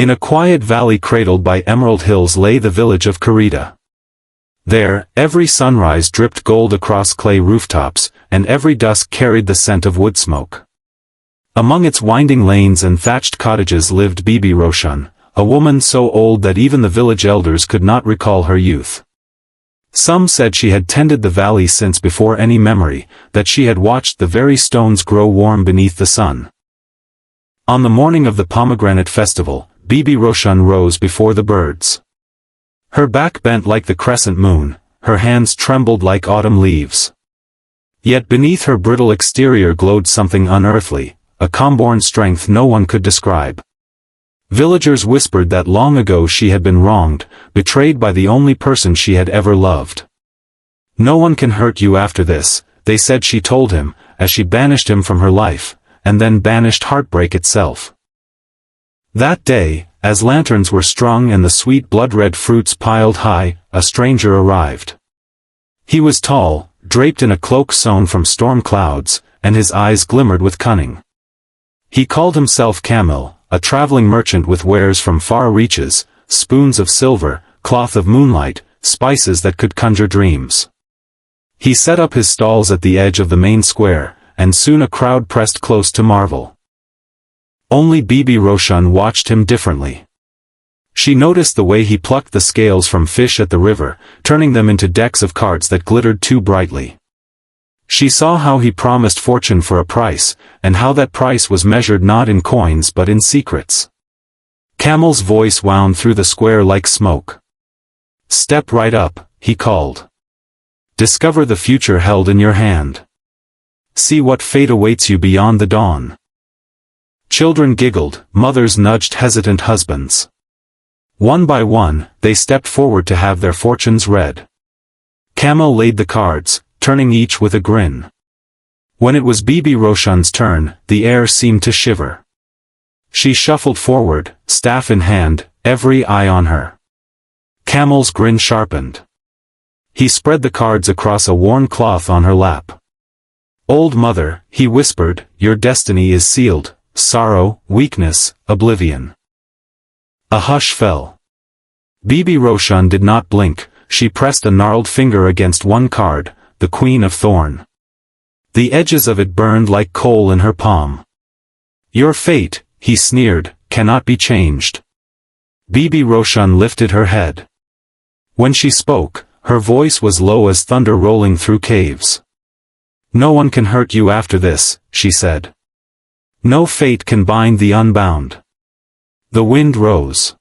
In a quiet valley cradled by emerald hills lay the village of Karita. There, every sunrise dripped gold across clay rooftops, and every dusk carried the scent of wood smoke. Among its winding lanes and thatched cottages lived Bibi Roshan, a woman so old that even the village elders could not recall her youth. Some said she had tended the valley since before any memory, that she had watched the very stones grow warm beneath the sun. On the morning of the pomegranate festival, Bibi Roshan rose before the birds. Her back bent like the crescent moon, her hands trembled like autumn leaves. Yet beneath her brittle exterior glowed something unearthly, a calm-born strength no one could describe. Villagers whispered that long ago she had been wronged, betrayed by the only person she had ever loved. "No one can hurt you after this," they said she told him, as she banished him from her life, and then banished heartbreak itself. That day, as lanterns were strung and the sweet blood-red fruits piled high, a stranger arrived. He was tall, draped in a cloak sewn from storm clouds, and his eyes glimmered with cunning. He called himself Kamil, a traveling merchant with wares from far reaches, spoons of silver, cloth of moonlight, spices that could conjure dreams. He set up his stalls at the edge of the main square, and soon a crowd pressed close to marvel. Only Bibi Roshan watched him differently. She noticed the way he plucked the scales from fish at the river, turning them into decks of cards that glittered too brightly. She saw how he promised fortune for a price, and how that price was measured not in coins but in secrets. Kamil's voice wound through the square like smoke. "Step right up," he called. "Discover the future held in your hand. See what fate awaits you beyond the dawn." Children giggled, mothers nudged hesitant husbands. One by one, they stepped forward to have their fortunes read. Kamil laid the cards, turning each with a grin. When it was Bibi Roshan's turn, the air seemed to shiver. She shuffled forward, staff in hand, every eye on her. Kamil's grin sharpened. He spread the cards across a worn cloth on her lap. "Old mother," he whispered, "your destiny is sealed, sorrow, weakness, oblivion." A hush fell. Bibi Roshan did not blink. She pressed a gnarled finger against one card, the Queen of Thorn. The edges of it burned like coal in her palm. "Your fate," he sneered, "cannot be changed." Bibi Roshan lifted her head. When she spoke, her voice was low as thunder rolling through caves. "No one can hurt you after this," she said. "No fate can bind the unbound." The wind rose.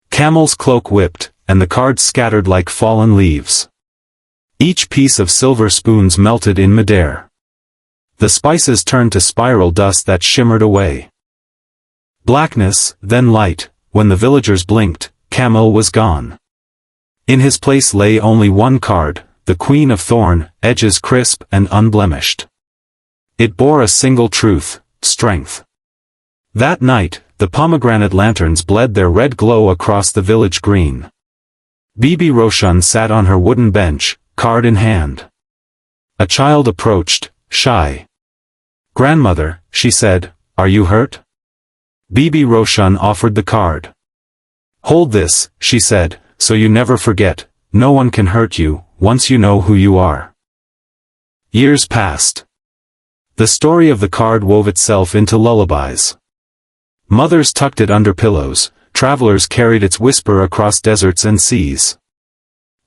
Kamil's cloak whipped, and the cards scattered like fallen leaves. Each piece of silver spoons melted in midair. The spices turned to spiral dust that shimmered away. Blackness, then light. When the villagers blinked, Kamil was gone. In his place lay only one card, the Queen of Thorn, edges crisp and unblemished. It bore a single truth: strength. That night, the pomegranate lanterns bled their red glow across the village green. Bibi Roshan sat on her wooden bench, card in hand. A child approached, shy. "Grandmother," she said, "are you hurt?" Bibi Roshan offered the card. "Hold this," she said, "so you never forget, no one can hurt you, once you know who you are." Years passed. The story of the card wove itself into lullabies. Mothers tucked it under pillows, travelers carried its whisper across deserts and seas.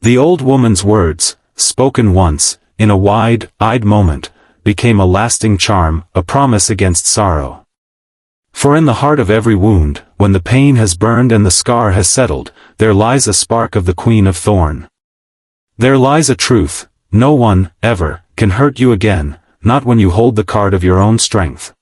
The old woman's words, spoken once, in a wide-eyed moment, became a lasting charm, a promise against sorrow. For in the heart of every wound, when the pain has burned and the scar has settled, there lies a spark of the Queen of Thorn. There lies a truth: no one, ever, can hurt you again, not when you hold the card of your own strength.